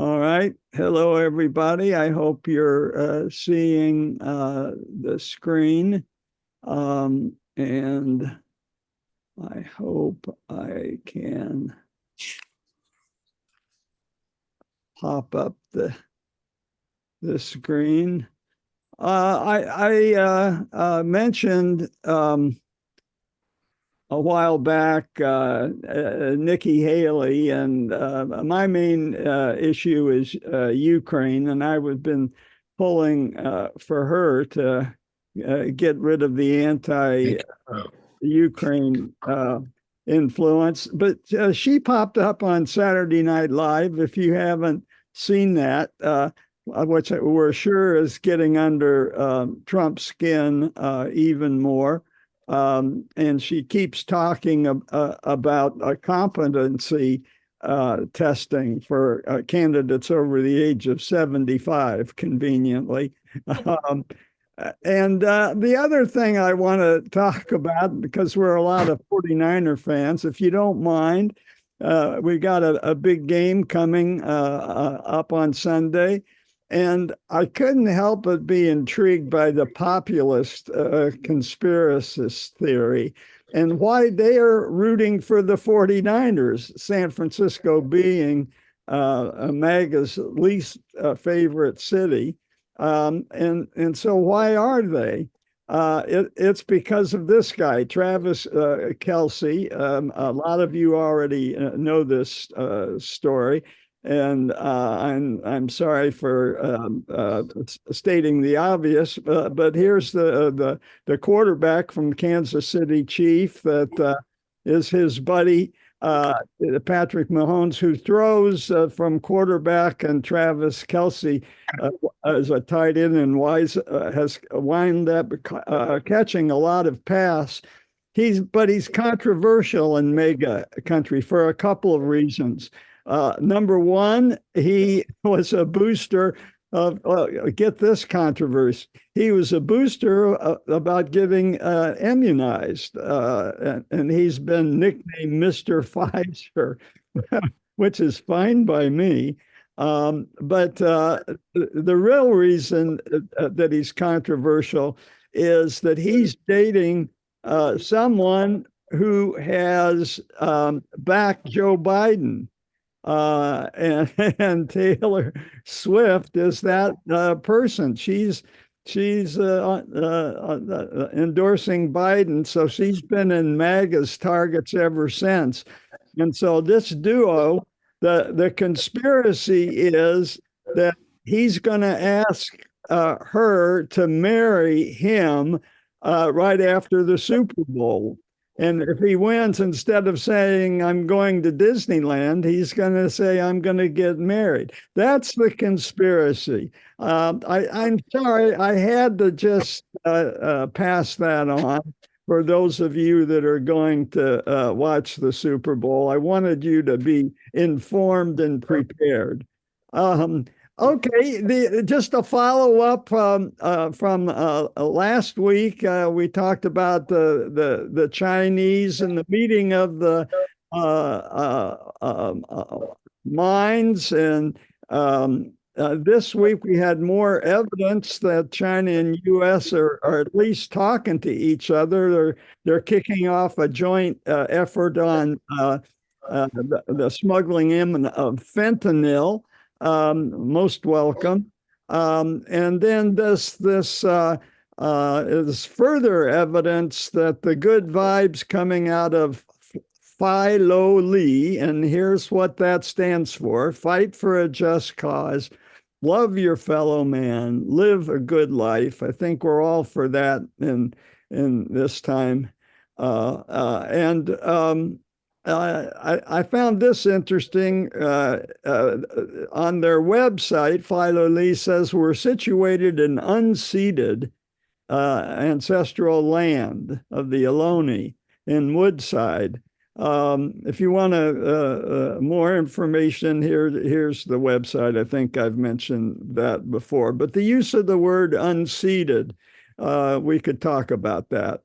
All right. Hello, everybody. I hope you're seeing the screen. And I hope I can pop up the screen. I mentioned a while back Nikki Haley, and my main issue is Ukraine, and I've been pulling for her to get rid of the anti-Ukraine influence. But she popped up on Saturday Night Live. If you haven't seen that, which we're sure is getting under Trump's skin even more. And she keeps talking about a competency testing for candidates over the age of 75, conveniently. And the other thing I want to talk about, because we're a lot of 49er fans, if you don't mind, we got a big game coming up on Sunday. And I couldn't help but be intrigued by the populist conspiracist theory and why they are rooting for the 49ers, San Francisco being MAGA's least favorite city. And so why are they? It's because of this guy, Travis Kelce. A lot of you already know this story. And I'm sorry for stating the obvious, but here's the quarterback from Kansas City Chief that is his buddy, Patrick Mahomes, who throws from quarterback, and Travis Kelce as a tight end and has wound up catching a lot of pass. But he's controversial in mega country for a couple of reasons. Number one, he was a booster of, get this controversy, he was a booster about getting immunized, and he's been nicknamed Mr. Pfizer, which is fine by me. But the real reason that he's controversial is that he's dating someone who has backed Joe Biden. And Taylor Swift is that person. She's endorsing Biden, so she's been in MAGA's targets ever since. And so this duo, the conspiracy is that he's going to ask her to marry him right after the Super Bowl. And if he wins, instead of saying, I'm going to Disneyland, he's going to say, I'm going to get married. That's the conspiracy. I'm sorry, I had to just pass that on for those of you that are going to watch the Super Bowl. I wanted you to be informed and prepared. Okay, just a follow-up from last week. We talked about the Chinese and the meeting of the minds, and this week we had more evidence that China and U.S. are at least talking to each other. They're kicking off a joint effort on the smuggling in of fentanyl. Most welcome. And then this is further evidence that the good vibes coming out of Phi Lo Li, and here's what that stands for: fight for a just cause, love your fellow man, live a good life. I think we're all for that in this time. I found this interesting. On their website, Phi Lo Li says we're situated in unceded ancestral land of the Ohlone in Woodside. If you want more information, here's the website. I think I've mentioned that before. But the use of the word unceded, we could talk about that.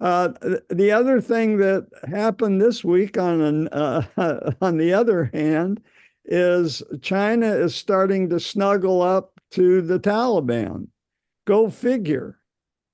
The other thing that happened this week, on the other hand, is China is starting to snuggle up to the Taliban. Go figure.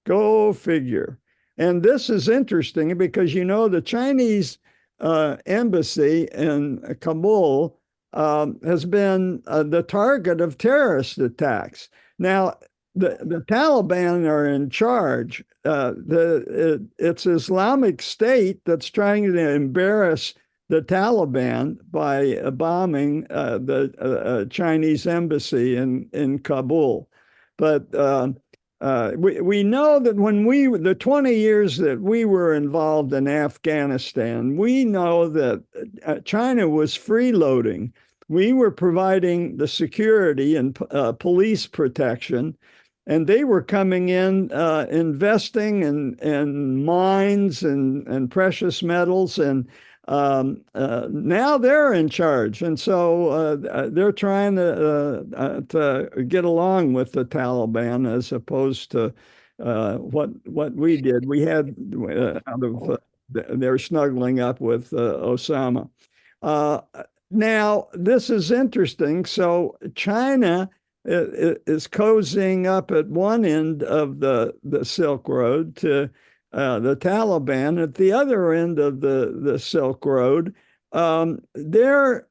Go figure. And this is interesting because, the Chinese embassy in Kabul has been the target of terrorist attacks. Now, the Taliban are in charge. It's Islamic State that's trying to embarrass the Taliban by bombing the Chinese embassy in Kabul. But we know that when the 20 years that we were involved in Afghanistan, we know that China was freeloading. We were providing the security and police protection, and they were coming in, investing in mines and precious metals, and now they're in charge. And so they're trying to get along with the Taliban as opposed to what we did. We had they're snuggling up with Osama. Now, this is interesting. So China is cozying up at one end of the Silk Road to the Taliban. At the other end of the Silk Road, they're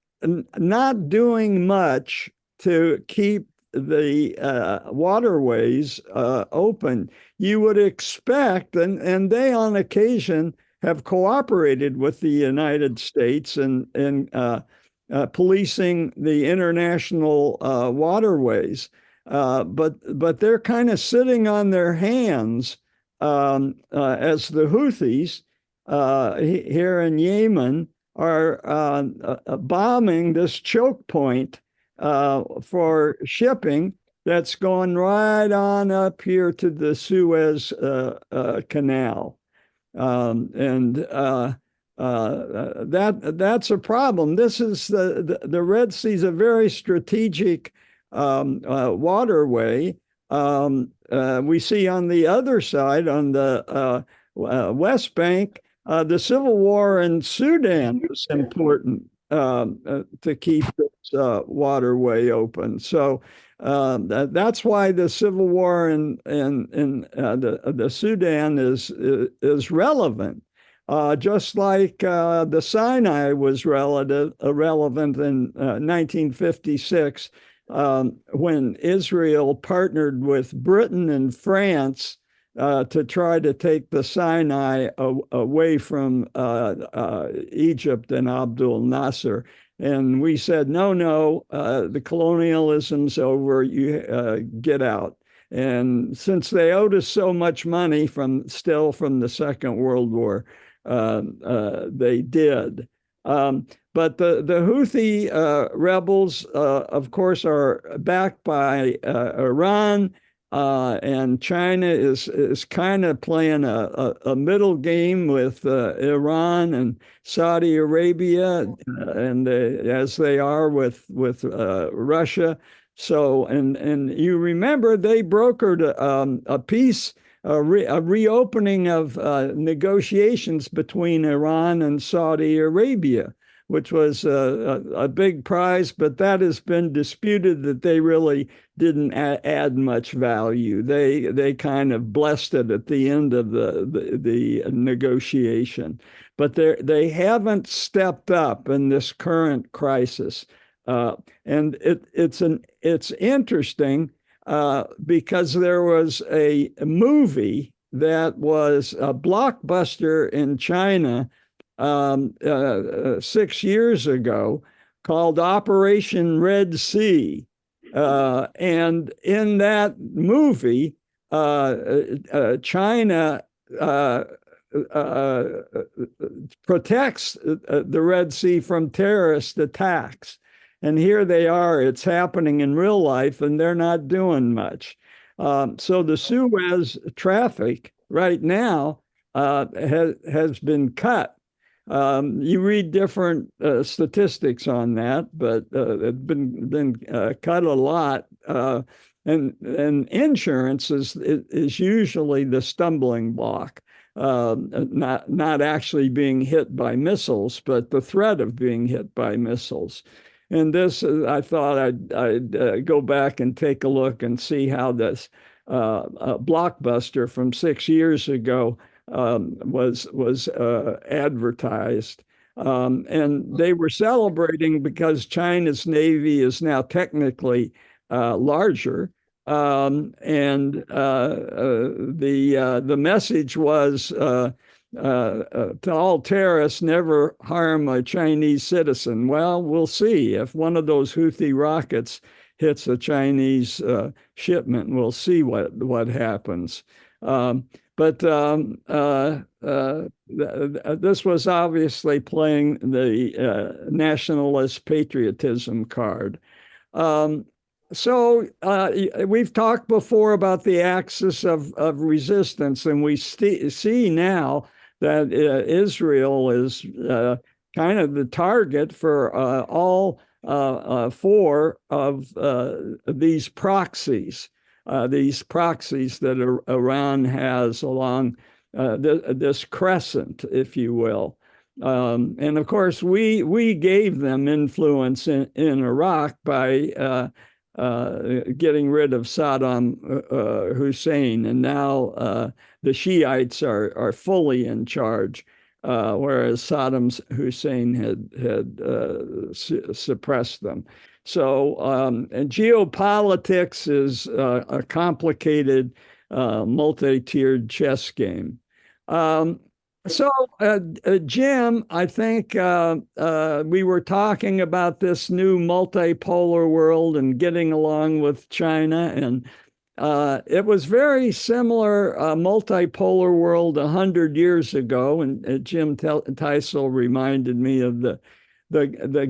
not doing much to keep the waterways open. You would expect, and they on occasion have cooperated with the United States in policing the international waterways, but they're kind of sitting on their hands as the Houthis here in Yemen are bombing this choke point for shipping that's going right on up here to the Suez Canal. That's a problem. This is the Red Sea is a very strategic waterway. We see on the other side, on the West Bank, the civil war in Sudan is important to keep this waterway open. So that's why the civil war in the Sudan is relevant. Just like the Sinai was relevant in 1956, when Israel partnered with Britain and France to try to take the Sinai away from Egypt and Abdul Nasser. And we said, no, the colonialism's over, you get out. And since they owed us so much money from the Second World War, they did. But the Houthi rebels, of course, are backed by Iran, and China is kind of playing a middle game with Iran and Saudi Arabia, and as they are with Russia. So, and you remember they brokered a peace. A reopening of negotiations between Iran and Saudi Arabia, which was a big prize, but that has been disputed that they really didn't add much value. They kind of blessed it at the end of the negotiation, but they haven't stepped up in this current crisis, and it's interesting. Because there was a movie that was a blockbuster in China 6 years ago called Operation Red Sea. And in that movie, China protects the Red Sea from terrorist attacks. And here they are, it's happening in real life, and they're not doing much. So the Suez traffic right now has been cut. You read different statistics on that, but it's been cut a lot. And insurance is usually the stumbling block. Not actually being hit by missiles, but the threat of being hit by missiles. And this, I thought I'd go back and take a look and see how this blockbuster from 6 years ago was advertised. And they were celebrating because China's Navy is now technically larger. And the message was to all terrorists, never harm a Chinese citizen. Well, we'll see. If one of those Houthi rockets hits a Chinese shipment, we'll see what happens. But this was obviously playing the nationalist patriotism card. So we've talked before about the axis of resistance, and we see now that Israel is kind of the target for all four of these proxies that Iran has along this crescent, if you will. And of course, we gave them influence in Iraq by getting rid of Saddam Hussein, and now the Shiites are fully in charge, whereas Saddam Hussein had suppressed them. So, and geopolitics is a complicated, multi-tiered chess game. So, Jim, I think we were talking about this new multipolar world and getting along with China, and it was very similar multipolar world 100 years ago. And Jim Teisel reminded me of the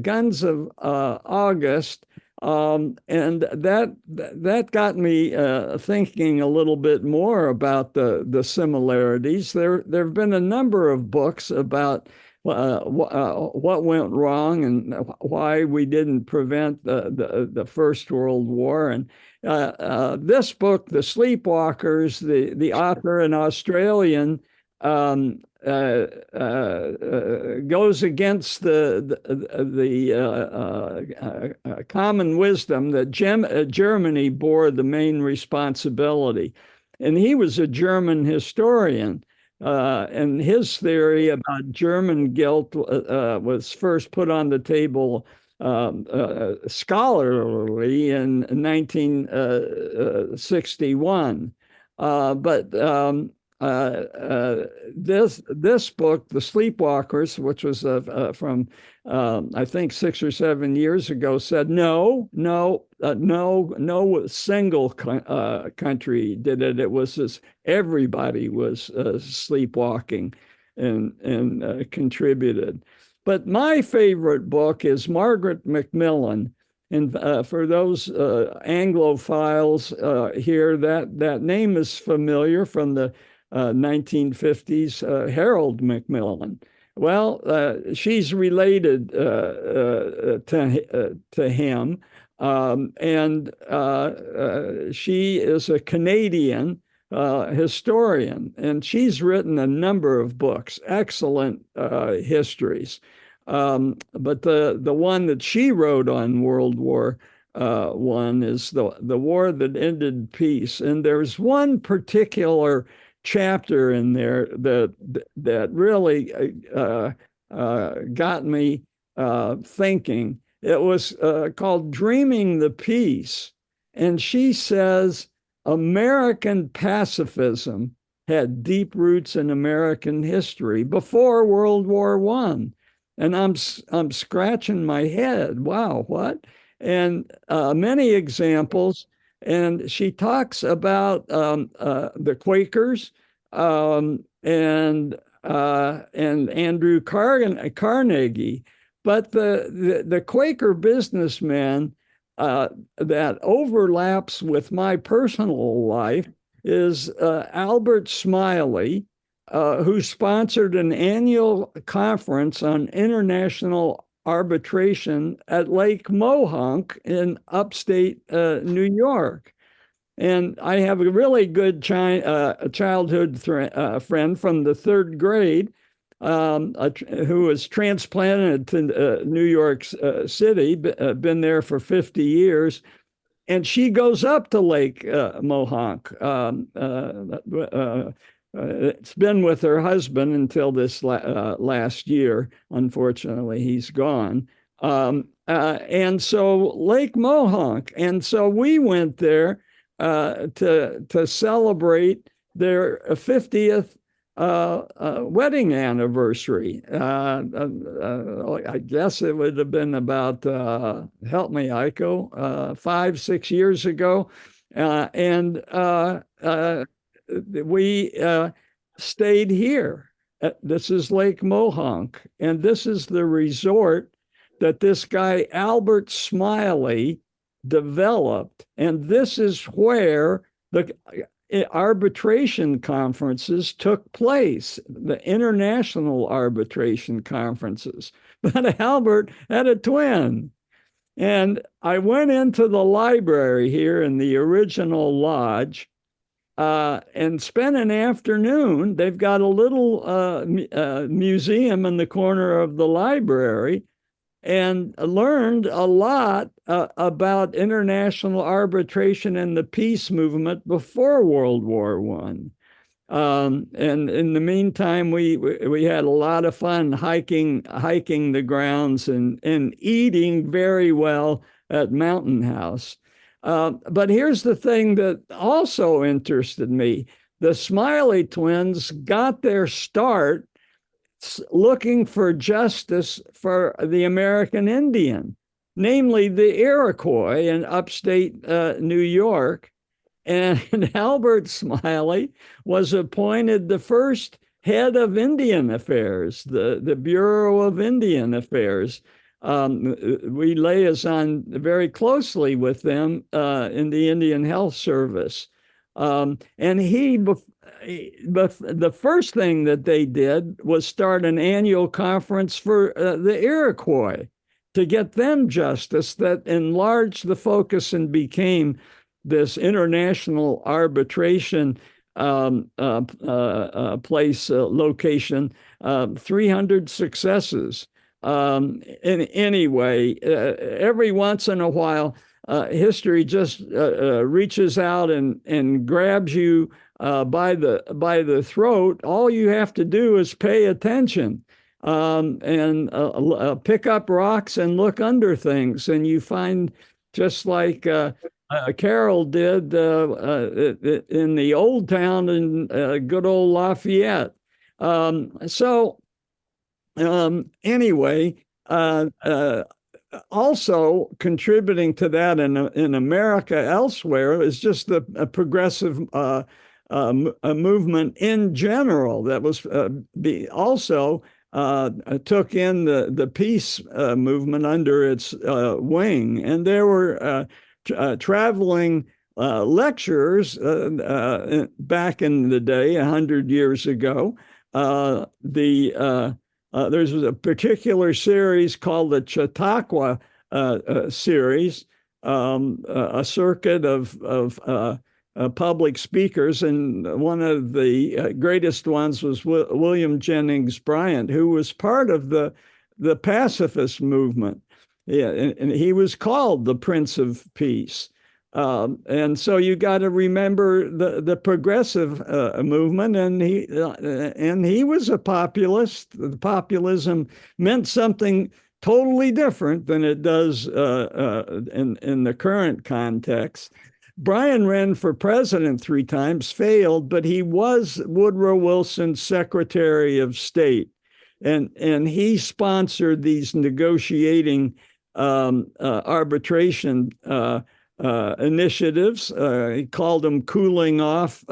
Guns of August. And that got me thinking a little bit more about the similarities. There have been a number of books about what went wrong and why we didn't prevent the First World War. And this book, The Sleepwalkers, the author, an Australian, goes against the common wisdom that Germany bore the main responsibility. And he was a German historian, and his theory about German guilt was first put on the table scholarly in 1961. But this book, The Sleepwalkers, which was from I think 6 or 7 years ago, said no single country did it. It was just everybody was sleepwalking and contributed. But my favorite book is Margaret MacMillan. And for those Anglophiles here, that name is familiar from the 1950s, Harold Macmillan. Well, she's related to him, and she is a Canadian historian, and she's written a number of books, excellent histories. But the one that she wrote on World War I is the war that ended peace, and there's one particular chapter in there that really got me thinking. It was called Dreaming the Peace. And she says American pacifism had deep roots in American history before World War I. And I'm scratching my head. Wow, what? And many examples. And she talks about the Quakers and Andrew Carnegie, but the Quaker businessman that overlaps with my personal life is Albert Smiley, who sponsored an annual conference on international arbitration at Lake Mohonk in upstate New York. And I have a really good childhood friend from the third grade who was transplanted to New York City, been there for 50 years. And she goes up to Lake Mohonk. It's been with her husband until this last year. Unfortunately, he's gone. And so Lake Mohonk. And so we went there to celebrate their 50th wedding anniversary. I guess it would have been about, help me, Aiko, 5-6 years ago. And we stayed here. This is Lake Mohonk, and this is the resort that this guy, Albert Smiley, developed. And this is where the arbitration conferences took place, the international arbitration conferences. But Albert had a twin. And I went into the library here in the original lodge and spent an afternoon. They've got a little museum in the corner of the library, and learned a lot about international arbitration and the peace movement before World War I. And in the meantime, we had a lot of fun hiking the grounds and eating very well at Mountain House. But here's the thing that also interested me. The Smiley twins got their start looking for justice for the American Indian, namely the Iroquois in upstate New York. And Albert Smiley was appointed the first head of Indian Affairs, the Bureau of Indian Affairs. We liaison very closely with them in the Indian Health Service. And the first thing that they did was start an annual conference for the Iroquois to get them justice that enlarged the focus and became this international arbitration location, 300 successes. Anyway, every once in a while, history just reaches out and grabs you by the throat. All you have to do is pay attention and pick up rocks and look under things, and you find, just like Carol did in the old town in good old Lafayette. Anyway, also contributing to that in America elsewhere is just the progressive movement in general that was also took in the peace movement under its wing. And there were traveling lecturers back in the day, 100 years ago. There's a particular series called the Chautauqua series, a circuit of public speakers, and one of the greatest ones was William Jennings Bryan, who was part of the pacifist movement. Yeah, and he was called the Prince of Peace. And so you got to remember the progressive movement, and he was a populist. The populism meant something totally different than it does in the current context. Bryan ran for president 3 times, failed, but he was Woodrow Wilson's Secretary of State, and he sponsored these negotiating arbitration initiatives. He called them cooling off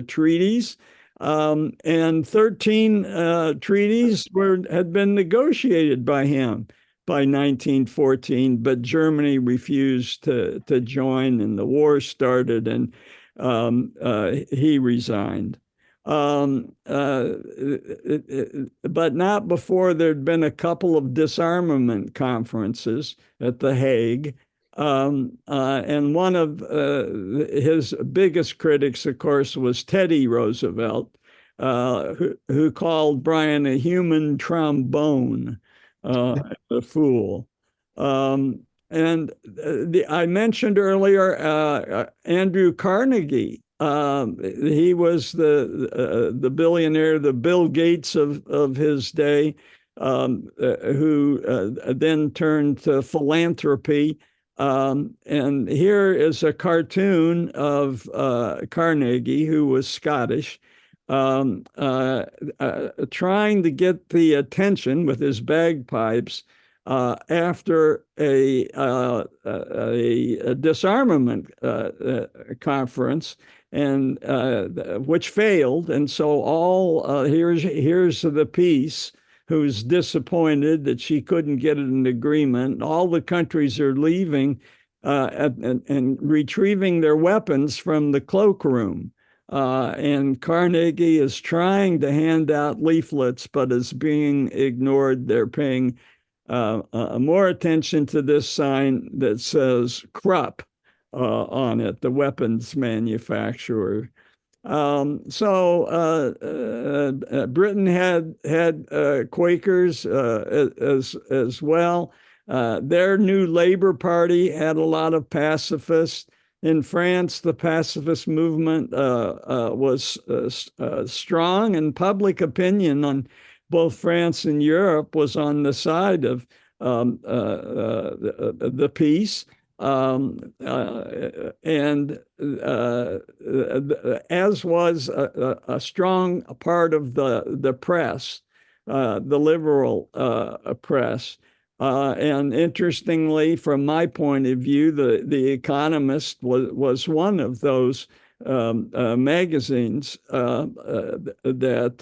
treaties. And 13 treaties had been negotiated by him by 1914, but Germany refused to join, and the war started, and he resigned. But not before there'd been a couple of disarmament conferences at The Hague. And one of his biggest critics, of course, was Teddy Roosevelt, who called Brian a human trombone, a fool. And I mentioned earlier Andrew Carnegie. He was the billionaire, the Bill Gates of his day, who then turned to philanthropy. And here is a cartoon of Carnegie, who was Scottish, trying to get the attention with his bagpipes after a disarmament conference, and which failed. And so here's the piece, who's disappointed that she couldn't get an agreement. All the countries are leaving and retrieving their weapons from the cloakroom. And Carnegie is trying to hand out leaflets, but is being ignored. They're paying more attention to this sign that says Krupp on it, the weapons manufacturer. Britain had Quakers as well. Their new Labor Party had a lot of pacifists. In France, the pacifist movement was strong, and public opinion on both France and Europe was on the side of the peace. And as was a strong part of the press, the liberal press. And interestingly, from my point of view, the Economist was one of those magazines that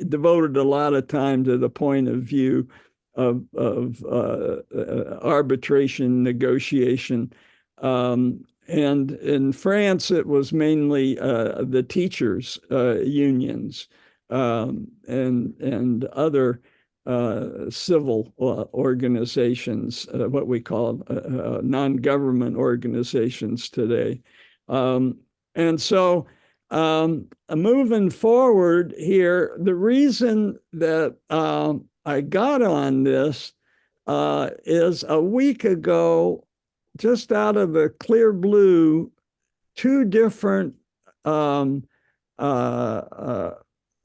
devoted a lot of time to the point of view of arbitration negotiation. And in France, it was mainly the teachers' unions and other civil organizations, what we call non-government organizations today. And so moving forward here, the reason that I got on this is a week ago, just out of the clear blue, two different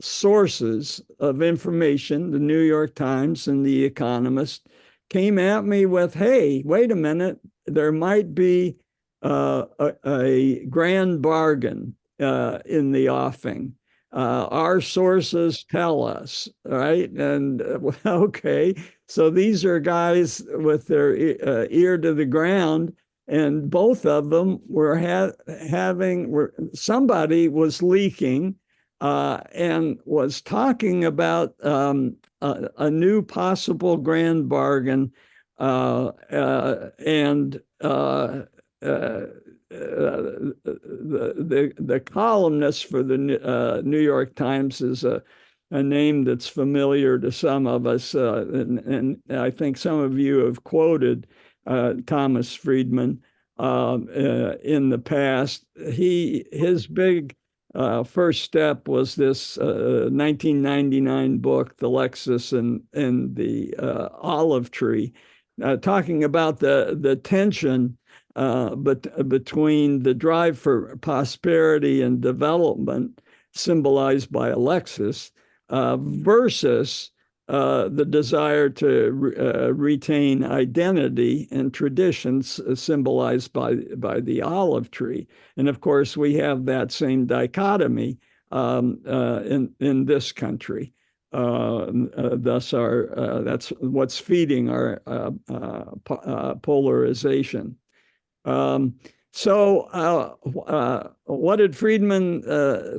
sources of information, the New York Times and the Economist, came at me with, hey, wait a minute, there might be a grand bargain in the offing. Our sources tell us, right? And okay, so these are guys with their ear to the ground, and both of them were somebody was leaking and was talking about a new possible grand bargain, and the columnist for the New York Times is a name that's familiar to some of us, and I think some of you have quoted Thomas Friedman in the past. His big first step was this 1999 book, The Lexus and the Olive Tree, talking about the tension between the drive for prosperity and development, symbolized by a Lexus, versus the desire to retain identity and traditions, symbolized by the olive tree. And of course, we have that same dichotomy in this country. Thus, that's what's feeding our polarization. What did Friedman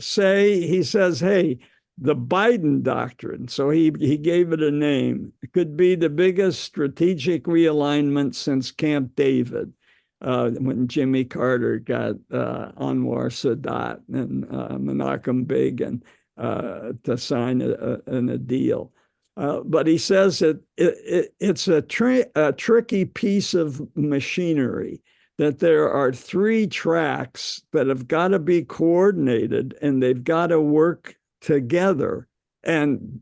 say? He says, hey, the Biden doctrine, so he gave it a name, could be the biggest strategic realignment since Camp David, when Jimmy Carter got Anwar Sadat and Menachem Begin to sign a deal. But he says it's a tricky piece of machinery. that there are three tracks that have got to be coordinated and they've got to work together, and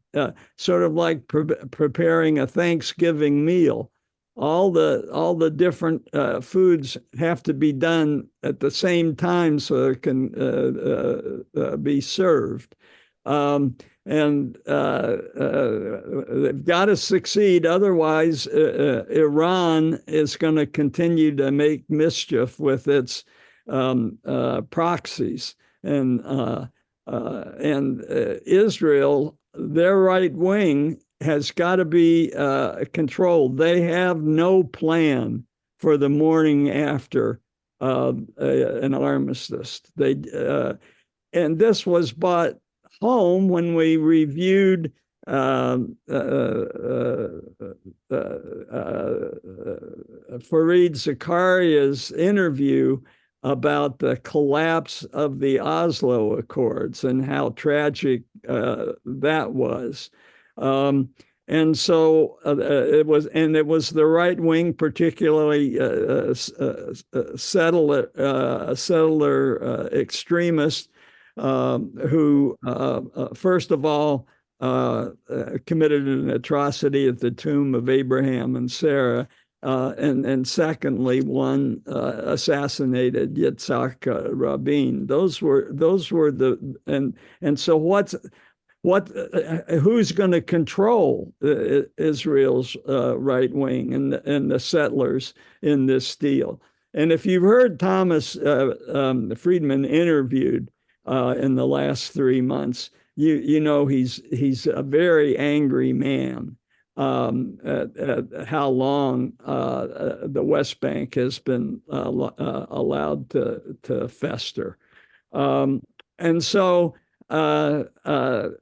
sort of like preparing a Thanksgiving meal. All the different foods have to be done at the same time so it can be served. And they've got to succeed. Otherwise, Iran is going to continue to make mischief with its proxies. And Israel, their right wing, has got to be controlled. They have no plan for the morning after an armistice. And this was brought home when we reviewed Fareed Zakaria's interview about the collapse of the Oslo Accords and how tragic that was. And so it was the right wing, particularly settler extremists, who, first of all, committed an atrocity at the tomb of Abraham and Sarah, and secondly, one assassinated Yitzhak Rabin. Those were the and so who's going to control Israel's right wing and the settlers in this deal? And if you've heard Thomas Friedman interviewed in the last 3 months, you know he's a very angry man at how long the West Bank has been allowed to fester. And so the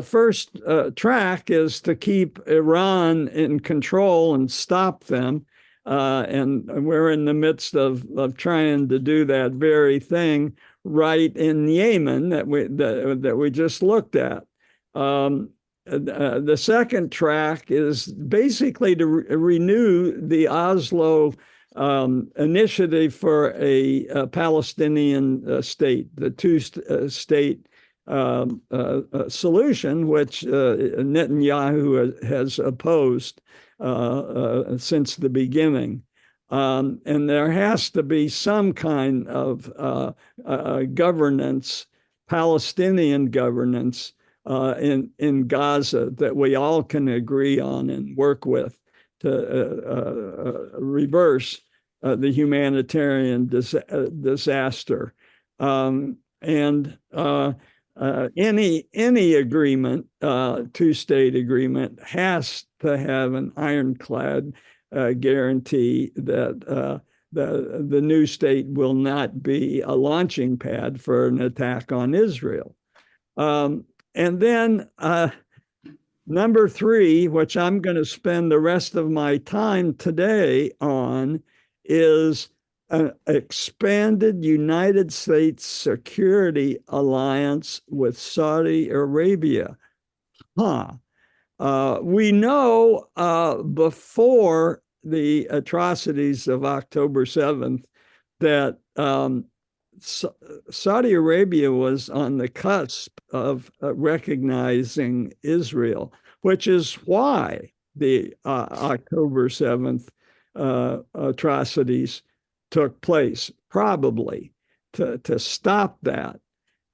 first track is to keep Iran in control and stop them. And we're in the midst of trying to do that very thing right in Yemen that we just looked at. The second track is basically to renew the Oslo initiative for a Palestinian state, the two-state solution, which Netanyahu has opposed since the beginning. And there has to be some kind of governance, Palestinian governance in Gaza that we all can agree on and work with to reverse the humanitarian disaster. And any agreement, two-state agreement, has to have an ironclad guarantee that the new state will not be a launching pad for an attack on Israel. And then number 3, which I'm going to spend the rest of my time today on, is an expanded United States security alliance with Saudi Arabia. We know before the atrocities of October 7th that Saudi Arabia was on the cusp of recognizing Israel, which is why the October 7th atrocities took place, probably to stop that.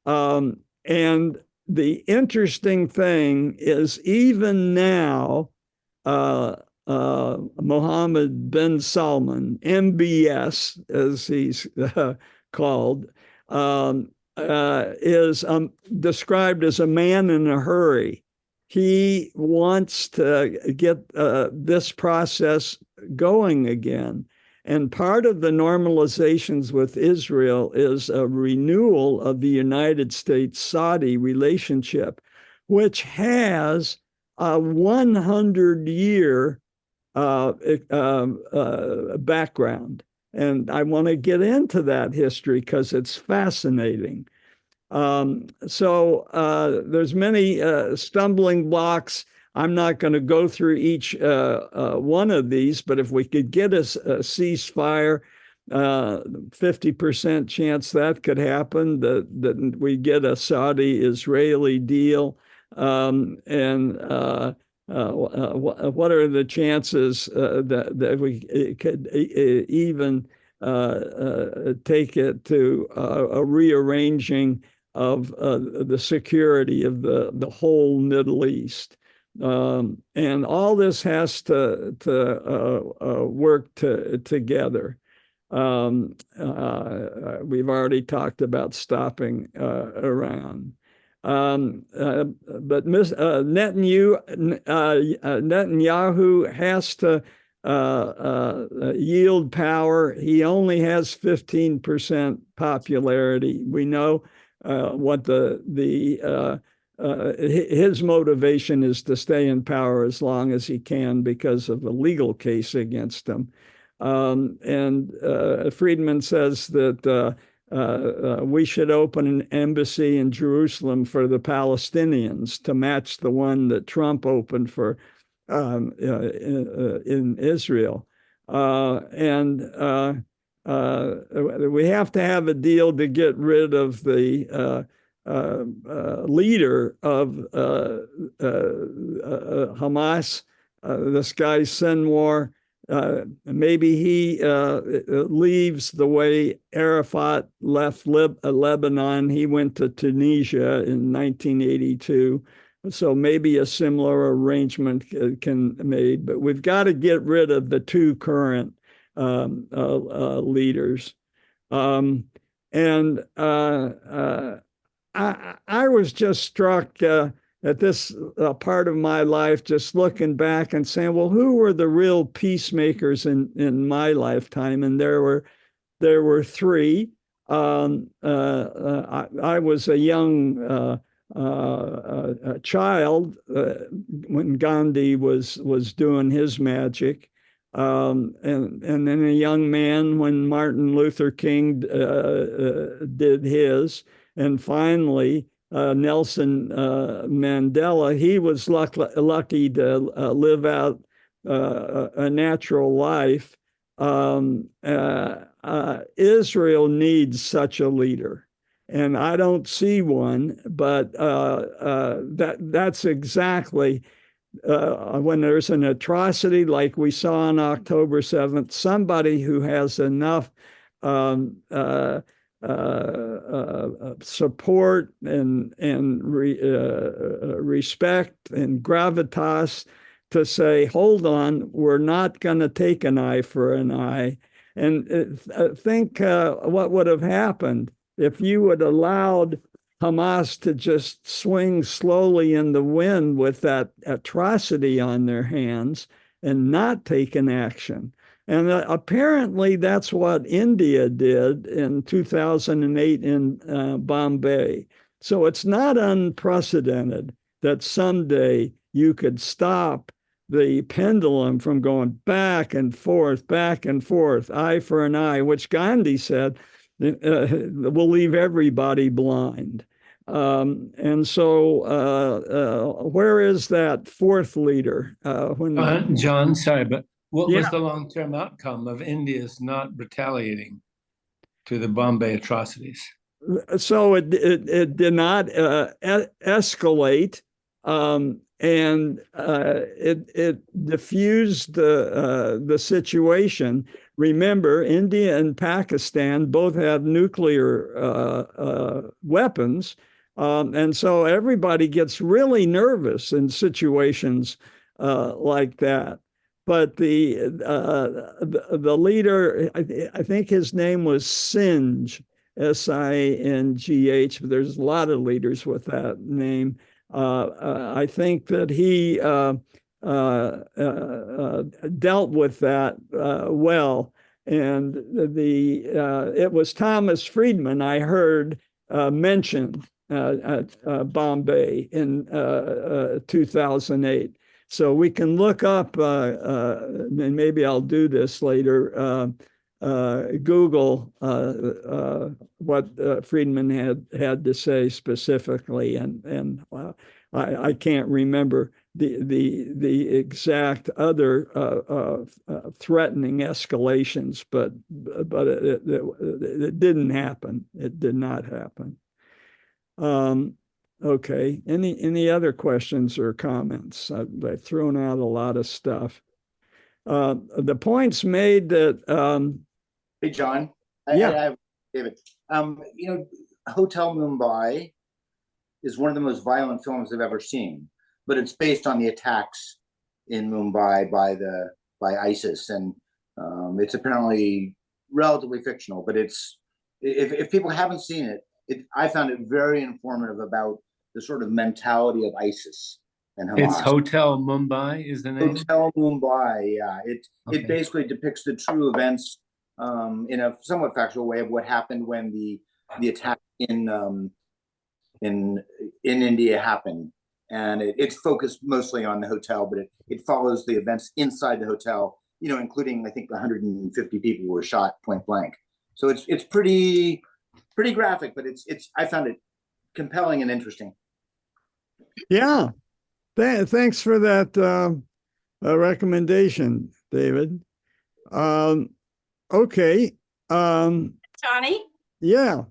And the interesting thing is, even now, Mohammed bin Salman, MBS, as he's called, is described as a man in a hurry. He wants to get this process going again. And part of the normalizations with Israel is a renewal of the United States-Saudi relationship, which has a 100-year background. And I want to get into that history because it's fascinating. So there's many stumbling blocks. I'm not going to go through each one of these, but if we could get a ceasefire 50% chance that could happen, that we get a Saudi-Israeli deal. What are the chances that we could even take it to a rearranging of the security of the whole Middle East? And all this has to work together. We've already talked about stopping Iran. But Netanyahu has to yield power. He only has 15% popularity. We know what his motivation is to stay in power as long as he can because of a legal case against him. Friedman says that we should open an embassy in Jerusalem for the Palestinians to match the one that Trump opened for in Israel. We have to have a deal to get rid of the leader of Hamas, this guy Sinwar. Maybe he leaves the way Arafat left Lebanon. He went to Tunisia in 1982. So maybe a similar arrangement can be made. But we've got to get rid of the two current leaders. I was just struck at this part of my life, just looking back and saying, well, who were the real peacemakers in my lifetime? And there were three. I was a young child when Gandhi was doing his magic. And then a young man when Martin Luther King did his. And finally, Nelson Mandela, he was lucky to live out a natural life. Israel needs such a leader. And I don't see one, but that's exactly when there's an atrocity like we saw on October 7th, somebody who has enough support and respect and gravitas to say, hold on, we're not going to take an eye for an eye. And think what would have happened if you had allowed Hamas to just swing slowly in the wind with that atrocity on their hands and not taken action. And apparently that's what India did in 2008 in Bombay. So it's not unprecedented that someday you could stop the pendulum from going back and forth, eye for an eye, which Gandhi said will leave everybody blind. And so where is that fourth leader? John, sorry, but what was the long-term outcome of India's not retaliating to the Bombay atrocities? So it did not escalate, and it diffused the situation. Remember, India and Pakistan both have nuclear weapons, and so everybody gets really nervous in situations like that. But the leader, I think his name was Singh, Singh, but there's a lot of leaders with that name. I think that he dealt with that well. And it was Thomas Friedman, I heard, mentioned Bombay in 2008. So we can look up, and maybe I'll do this later, Google what Friedman had to say specifically, and I can't remember the exact other threatening escalations, but it didn't happen. It did not happen. Okay. Any other questions or comments? I've thrown out a lot of stuff. The points made that. Hey, John. Yeah. I have David. Hotel Mumbai is one of the most violent films I've ever seen, but it's based on the attacks in Mumbai by ISIS, and it's apparently relatively fictional. But if people haven't seen it, I found it very informative about the sort of mentality of ISIS and Hamas. It's Hotel Mumbai is the name? Hotel Mumbai, yeah. It basically depicts the true events in a somewhat factual way of what happened when the attack in India happened. And it's focused mostly on the hotel, but it follows the events inside the hotel, including, I think, 150 people were shot point blank. So it's pretty graphic, but I found it compelling and interesting. Yeah. Thanks for that recommendation, David. Okay. Johnny? Yeah.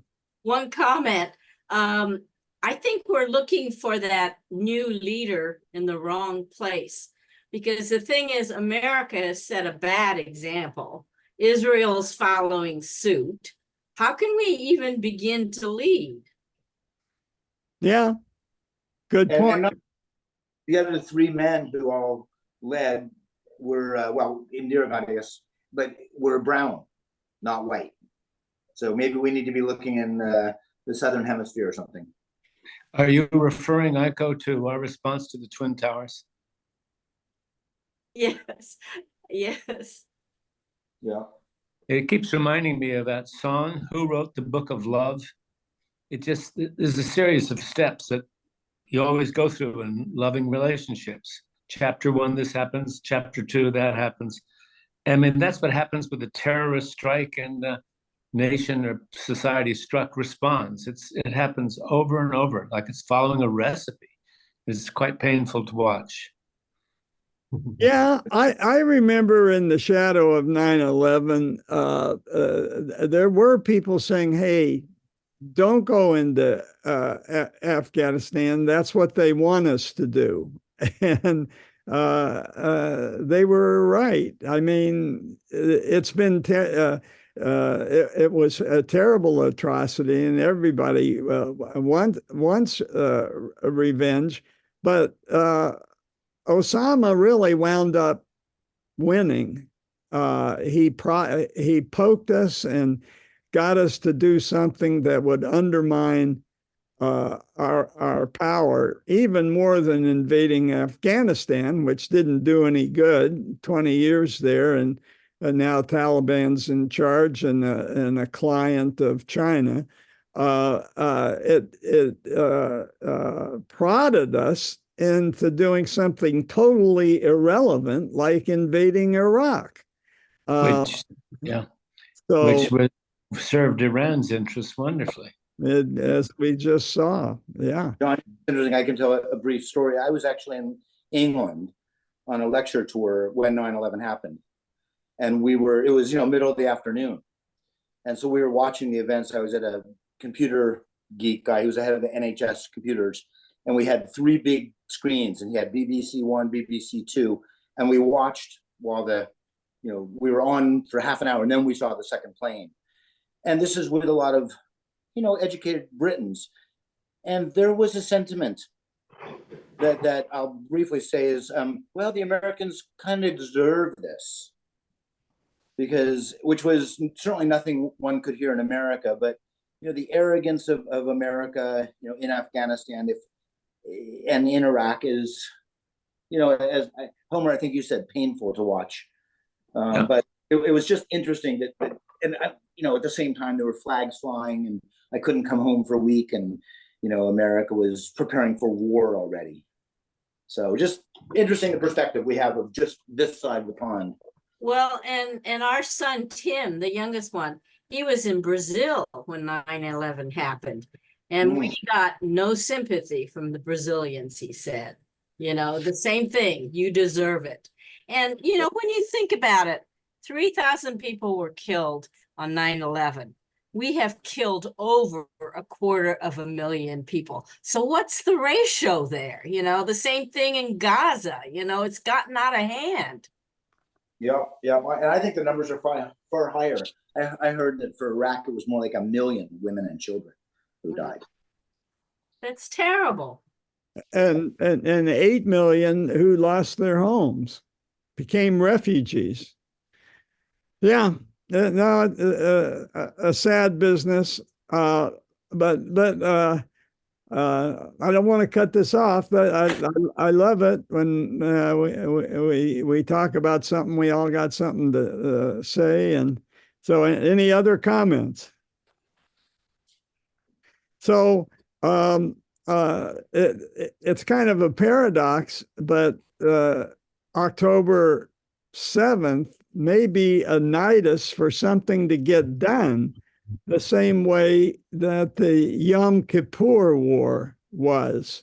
One comment. I think we're looking for that new leader in the wrong place, because the thing is, America has set a bad example. Israel's following suit. How can we even begin to lead? Yeah. Good point. And the other three men who all led were, Indira, I guess, but were brown, not white. So maybe we need to be looking in the Southern Hemisphere or something. Are you referring, Aiko, to our response to the Twin Towers? Yes, yes. Yeah. It keeps reminding me of that song, Who Wrote the Book of Love? There's a series of steps that you always go through in loving relationships. Chapter 1, this happens. Chapter 2, that happens. I mean, that's what happens with a terrorist strike, and the nation or society struck responds. It happens over and over, like it's following a recipe. It's quite painful to watch. Yeah, I remember in the shadow of 9/11, there were people saying, hey, don't go into Afghanistan. That's what they want us to do. And they were right. I mean, it's been, it was a terrible atrocity, and everybody wants revenge. But Osama really wound up winning. He poked us and got us to do something that would undermine our power, even more than invading Afghanistan, which didn't do any good. 20 years there, and now Taliban's in charge and a client of China. It prodded us into doing something totally irrelevant, like invading Iraq. Which served Iran's interests wonderfully. As we just saw, yeah. John, interesting. I can tell a brief story. I was actually in England on a lecture tour when 9/11 happened, and it was middle of the afternoon, and so we were watching the events. I was at a computer geek guy who was the head of the NHS computers, and we had 3 big screens, and he had BBC One, BBC Two, and we watched while we were on for half an hour, and then we saw the second plane. And this is with a lot of, educated Britons. And there was a sentiment that I'll briefly say is, the Americans kind of deserve this, which was certainly nothing one could hear in America, but, the arrogance of America, in Afghanistan and in Iraq is, as Homer, I think you said, painful to watch. But it was just interesting that and at the same time there were flags flying, and I couldn't come home for a week, and America was preparing for war already. So just interesting the perspective we have of just this side of the pond. Well, and our son Tim, the youngest one, he was in Brazil when 9/11 happened. And we got no sympathy from the Brazilians, he said. You know, the same thing, you deserve it. And, you know, when you think about it, 3,000 people were killed on 9/11. We have killed over 250,000 people. So what's the ratio there? You know, the same thing in Gaza, you know, it's gotten out of hand. Yeah, yeah, and I think the numbers are far higher. I heard that for Iraq it was more like 1 million women and children who died. That's terrible. And 8 million who lost their homes, became refugees. Yeah, no, a sad business. But I don't want to cut this off, but I love it when we talk about something. We all got something to say. And so, any other comments? So it's kind of a paradox, but October 7th may be a nidus for something to get done, the same way that the Yom Kippur War was,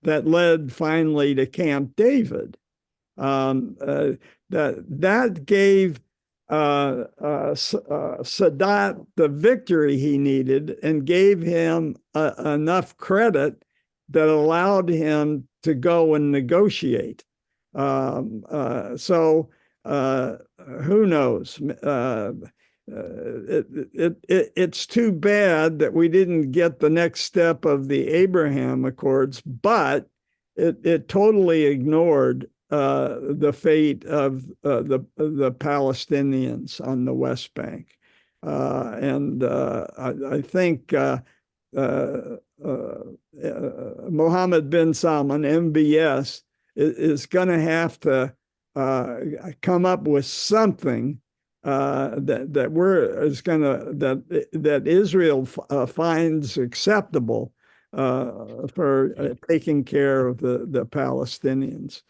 that led finally to Camp David. That gave Sadat the victory he needed and gave him enough credit that allowed him to go and negotiate. So who knows? It's too bad that we didn't get the next step of the Abraham Accords, but it totally ignored the fate of the Palestinians on the West Bank. And I think Mohammed bin Salman, MBS, is going to have to come up with something that Israel finds acceptable for taking care of the Palestinians.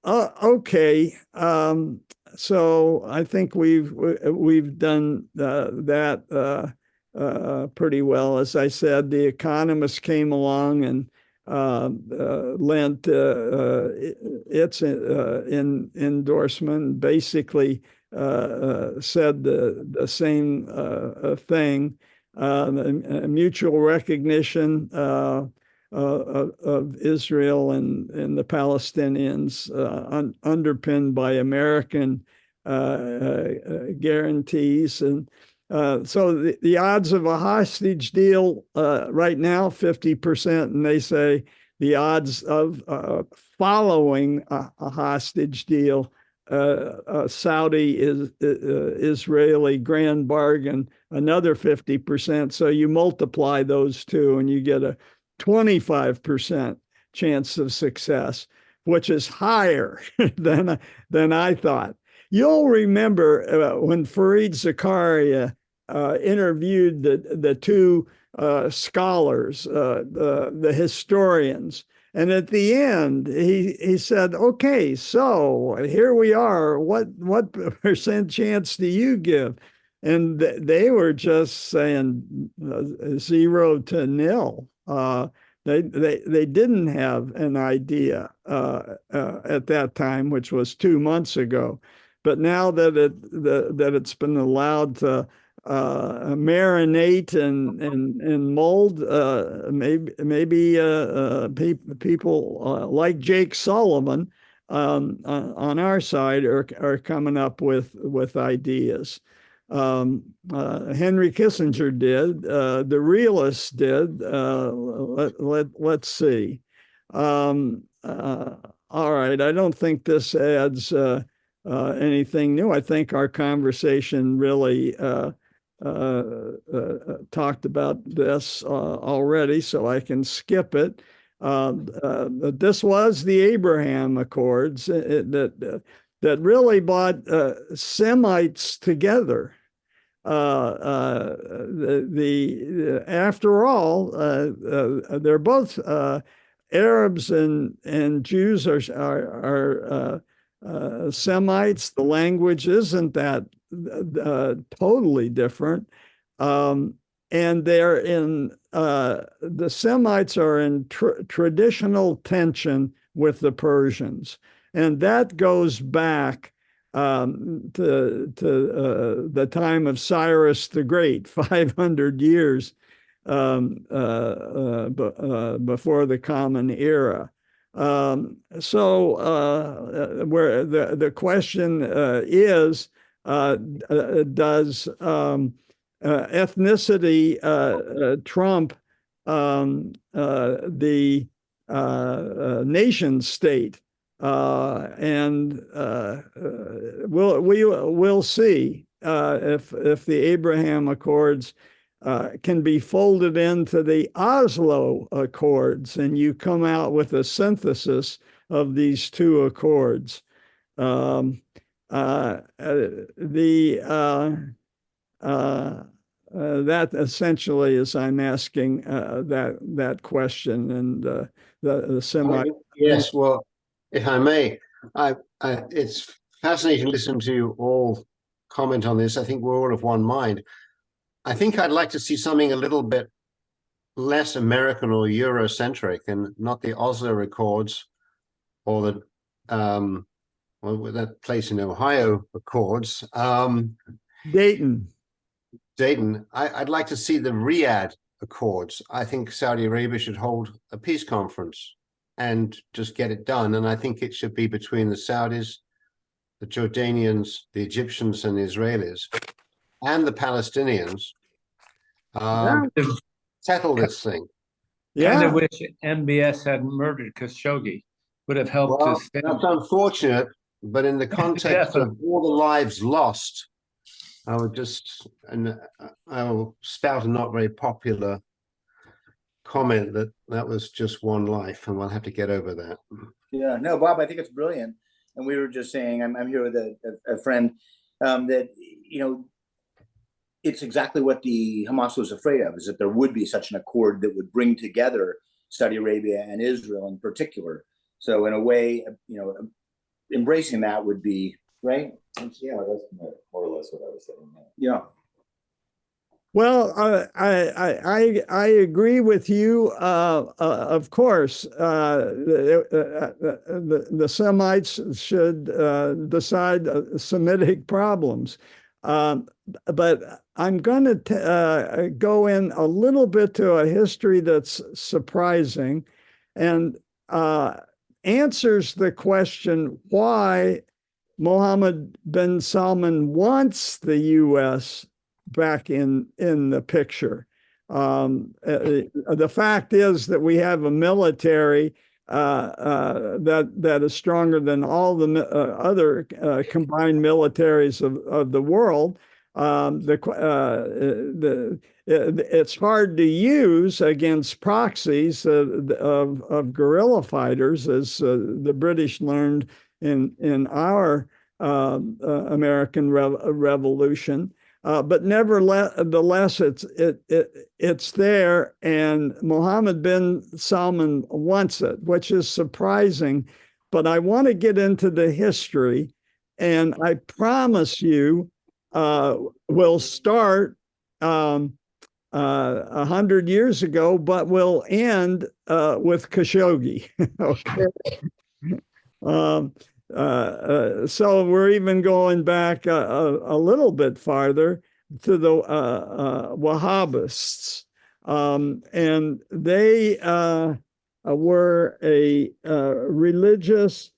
Okay, so I think we've done that pretty well. As I said, the Economist came along and lent its endorsement, basically said the same thing, mutual recognition of Israel and the Palestinians, underpinned by American guarantees. And so the odds of a hostage deal right now, 50%, and they say the odds of following a hostage deal, Saudi Israeli grand bargain, another 50%. So you multiply those two and you get a 25% chance of success, which is higher than I thought. You'll remember when Fareed Zakaria interviewed the two scholars, the historians, and at the end he said, "Okay, so here we are. What percent chance do you give?" And they were just saying 0 to nil. They didn't have an idea at that time, which was 2 months ago. But now that it's been allowed to marinate and mold, maybe people like Jake Sullivan on our side are coming up with ideas. Henry Kissinger did. The realists did. Let's see. All right. I don't think this adds anything new. I think our conversation really talked about this already, so I can skip it. This was the Abraham Accords that really brought Semites together. After all, they're both Arabs and Jews are Semites. The language isn't that totally different. And they're in, the Semites are in traditional tension with the Persians. And that goes back to the time of Cyrus the Great, 500 years before the Common Era. So where the question is, does ethnicity trump the nation state? And we'll see if the Abraham Accords can be folded into the Oslo Accords, and you come out with a synthesis of these two accords. That essentially is, I'm asking that question, and the semi. Yes, well, if I may, it's fascinating to listen to you all comment on this. I think we're all of one mind. I think I'd like to see something a little bit less American or Eurocentric, and not the Oslo Accords or the well, that place in Ohio Accords. Dayton. I'd like to see the Riyadh Accords. I think Saudi Arabia should hold a peace conference and just get it done. And I think it should be between the Saudis, the Jordanians, the Egyptians, and the Israelis, and the Palestinians. Settle this thing. Yeah. Kind of wish MBS hadn't murdered Khashoggi. Would have helped Well, to stand. that's unfortunate, but in the context of all the lives lost, I would just, and I will spout a not very popular comment that was just one life, and we'll have to get over that. Yeah, no, Bob, I think it's brilliant. And we were just saying, I'm here with a friend that, you know, it's exactly what the Hamas was afraid of, is that there would be such an accord that would bring together Saudi Arabia and Israel in particular. So in a way, you know, embracing that would be, right? Yeah, that's more or less what I was saying. Yeah. Well, I agree with you. Of course, the Semites should decide Semitic problems. But I'm going to go in a little bit to a history that's surprising and answers the question why Mohammed bin Salman wants the U.S. back in the picture. The fact is that we have a military that is stronger than all the other combined militaries of the world. It's hard to use against proxies of guerrilla fighters, as the British learned in our American Revolution. But nevertheless, it's there, and Mohammed bin Salman wants it, which is surprising. But I want to get into the history, and I promise you, we'll start 100 years ago, but we'll end with Khashoggi. Okay. So we're even going back a little bit farther to the Wahhabists. And they were a religious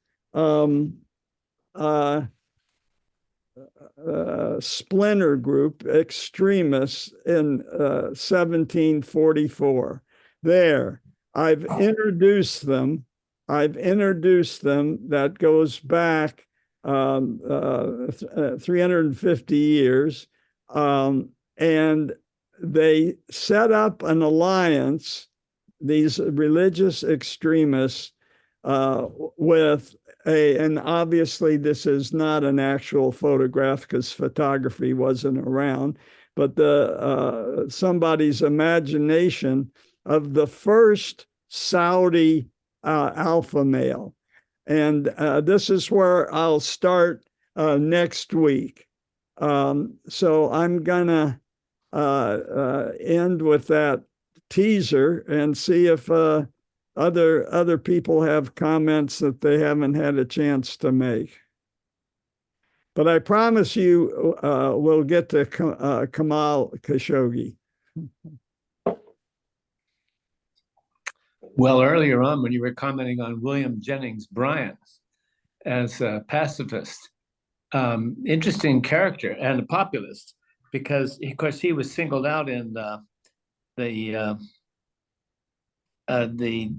splinter group, extremists, in 1744. There, I've introduced them. That goes back 350 years. And they set up an alliance, these religious extremists, with and obviously this is not an actual photograph because photography wasn't around, but somebody's imagination of the first Saudi alpha male. And this is where I'll start next week. So I'm gonna end with that teaser and see if other people have comments that they haven't had a chance to make. But I promise you, we'll get to Kamal Khashoggi. Well, earlier on, when you were commenting on William Jennings Bryan as a pacifist, interesting character and a populist, because of course he was singled out in the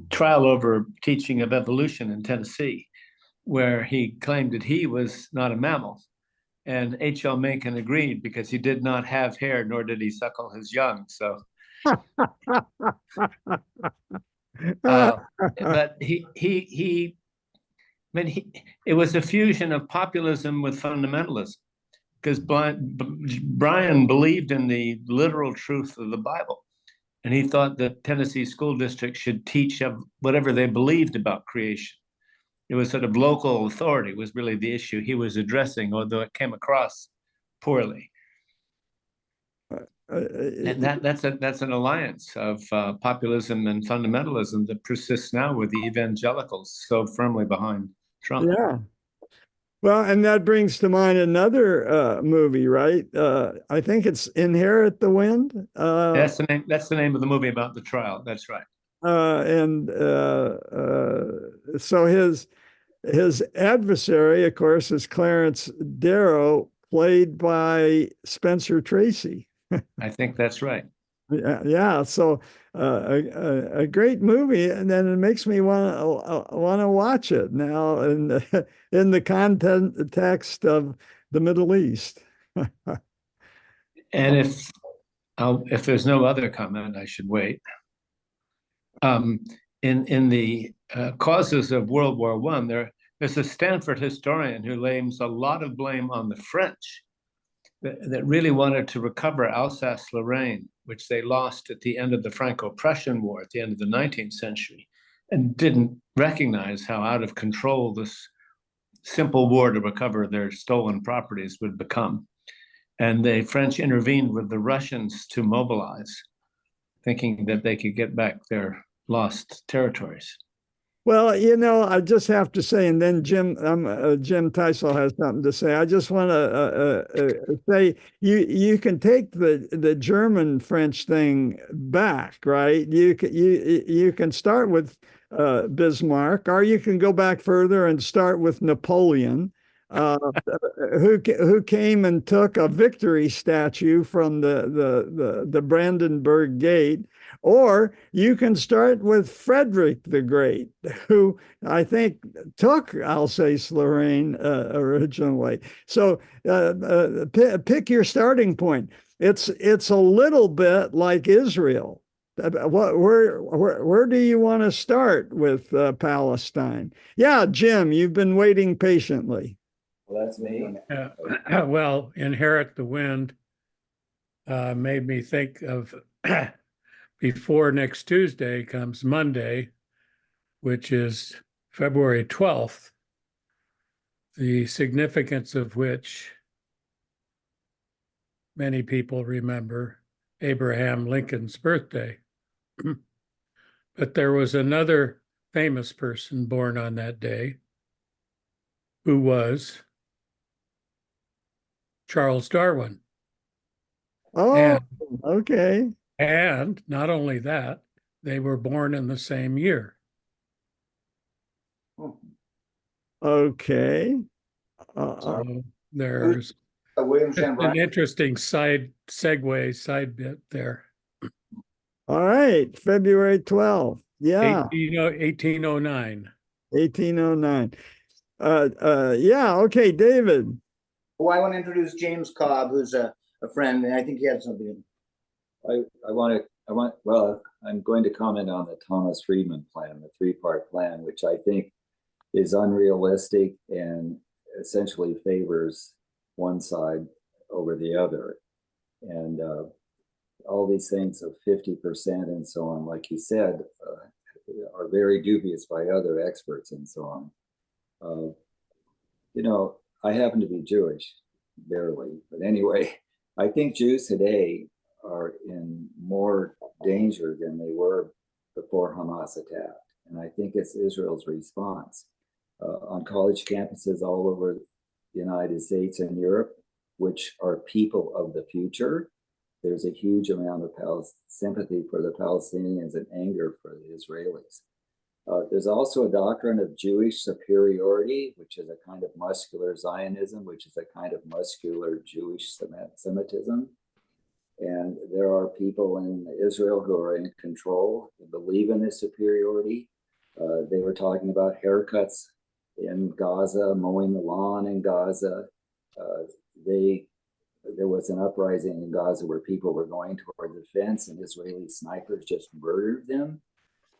trial over teaching of evolution in Tennessee, where he claimed that he was not a mammal. And H.L. Mencken agreed because he did not have hair, nor did he suckle his young. So, but it was a fusion of populism with fundamentalism, because Bryan believed in the literal truth of the Bible. And he thought that Tennessee school districts should teach whatever they believed about creation. It was sort of local authority was really the issue he was addressing, although it came across poorly. And that's an alliance of populism and fundamentalism that persists now with the evangelicals so firmly behind Trump. Yeah. Well, and that brings to mind another movie, right? I think it's Inherit the Wind. That's the name of the movie about the trial. That's right. So his adversary, of course, is Clarence Darrow, played by Spencer Tracy. I think that's right. Yeah. So a great movie, and then it makes me want to watch it now in the context of the Middle East. And if there's no other comment, I should wait. In the causes of World War I, there's a Stanford historian who lays a lot of blame on the French that really wanted to recover Alsace-Lorraine, which they lost at the end of the Franco-Prussian War at the end of the 19th century, and didn't recognize how out of control this simple war to recover their stolen properties would become. And the French intervened with the Russians to mobilize, thinking that they could get back their lost territories. Well, I just have to say, and then Jim Teisel has something to say. I just want to say you can take the German French thing back, right? You can start with Bismarck, or you can go back further and start with Napoleon, who came and took a victory statue from the Brandenburg Gate. Or you can start with Frederick the Great, who I think took Alsace-Lorraine originally. So pick your starting point. It's a little bit like Israel. Where do you want to start with Palestine? Yeah, Jim, you've been waiting patiently. Well, that's me. Well, Inherit the Wind made me think of before next Tuesday comes Monday, which is February 12th, the significance of which many people remember Abraham Lincoln's birthday. But there was another famous person born on that day who was Charles Darwin. Oh, okay. And not only that, they were born in the same year. Okay. So there's William an interesting side bit there. All right, February 12th. Yeah. 1809. 1809. Yeah, okay, David. Well, I want to introduce James Cobb, who's a friend, and I think he had something. I'm going to comment on the Thomas Friedman plan, the three-part plan, which I think is unrealistic and essentially favors one side over the other. And all these things of 50% and so on, like you said, are very dubious by other experts and so on. You know, I happen to be Jewish, barely, but anyway, I think Jews today are in more danger than they were before Hamas attacked. And I think it's Israel's response. On college campuses all over the United States and Europe, which are people of the future, there's a huge amount of sympathy for the Palestinians and anger for the Israelis. There's also a doctrine of Jewish superiority, which is a kind of muscular Zionism, which is a kind of muscular Jewish Semitism. And there are people in Israel who are in control, who believe in this superiority. They were talking about haircuts in Gaza, mowing the lawn in Gaza. There was an uprising in Gaza where people were going toward the fence and Israeli snipers just murdered them,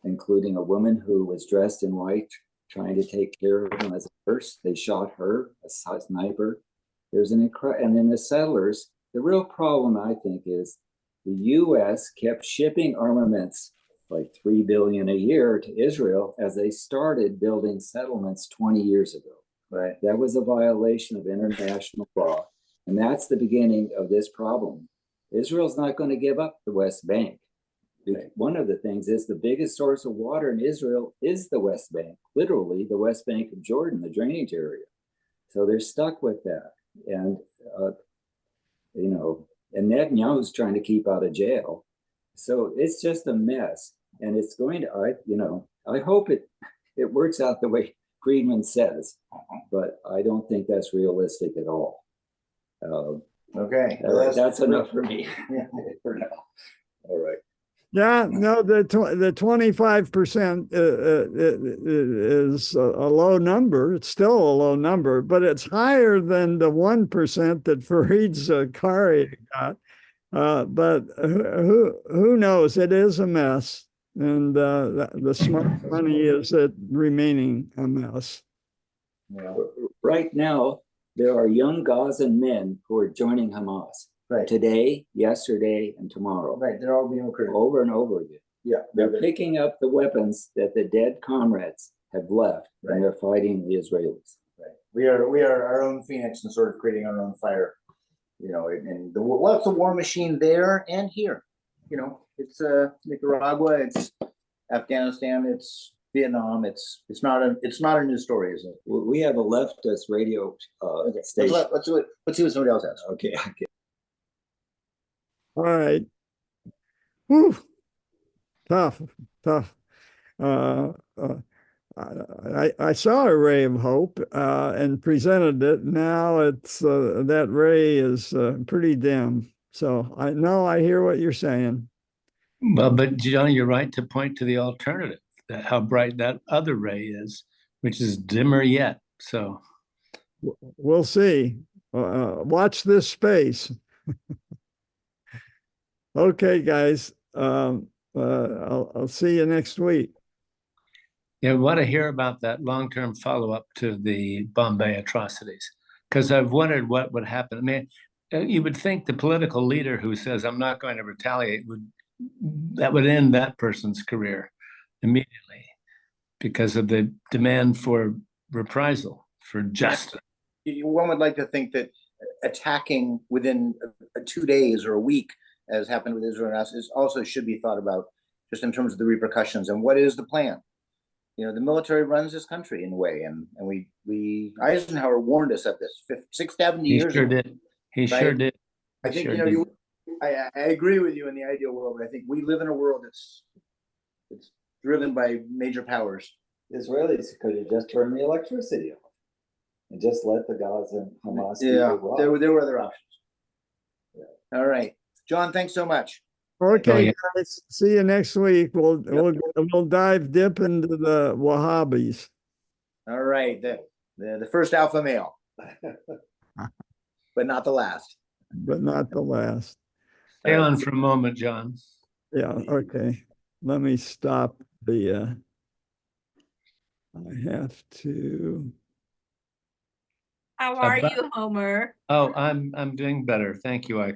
including a woman who was dressed in white trying to take care of them as a nurse. They shot her, a sniper. There's and then the settlers, the real problem, I think, is the US kept shipping armaments like $3 billion a year to Israel as they started building settlements 20 years ago. Right. That was a violation of international law. And that's the beginning of this problem. Israel's not going to give up the West Bank. Right. One of the things is the biggest source of water in Israel is the West Bank, literally the West Bank of Jordan, the drainage area. So they're stuck with that. And, you know, and Netanyahu's trying to keep out of jail. So it's just a mess. And it's going to, I hope it works out the way Friedman says, but I don't think that's realistic at all. Okay. That's enough for me. Yeah, for now. All right. Yeah, no, the 25% is a low number. It's still a low number, but it's higher than the 1% that Fareed Zakaria got. But who knows? It is a mess, and the smart money is it remaining a mess. Yeah. Right now, there are young Gazan men who are joining Hamas. Right. Today, yesterday, and tomorrow. Right. They're all being recruited over and over again. Yeah. They're picking up the weapons that the dead comrades have left, right, and they're fighting the Israelis. Right. We are our own phoenix and sort of creating our own fire. You know, and what's the war machine there and here? You know, it's Nicaragua, it's Afghanistan, it's Vietnam. It's not a new story, is it? We have a leftist radio station. Let's see what somebody else has. Okay. All right. Whew. Tough. I saw a ray of hope and presented it. Now it's that ray is pretty dim. So I hear what you're saying. Well, but John, you're right to point to the alternative, how bright that other ray is, which is dimmer yet. So we'll see. Watch this space. Okay, guys. I'll see you next week. Yeah, I want to hear about that long-term follow-up to the Bombay atrocities, because I've wondered what would happen. I mean, you would think the political leader who says, I'm not going to retaliate, would end that person's career immediately because of the demand for reprisal, for justice. One would like to think that attacking within 2 days or a week, as happened with Israel and us, also should be thought about just in terms of the repercussions and what is the plan. You know, the military runs this country in a way, and we Eisenhower warned us of this 70 years ago. He sure did. I think I agree with you in the ideal world, but I think we live in a world that's driven by major powers. Israelis could have just turned the electricity off and just let the Gaza and Hamas. Yeah, there were other options. Yeah. All right, John, thanks so much. Okay, guys. See you next week. We'll dive deep into the Wahhabis. All right, the first alpha male, but not the last. But not the last. Stay on for a moment, John. Yeah. Okay. Let me stop the. I have to. How are you, Homer? Oh, I'm doing better. Thank you, Aiko.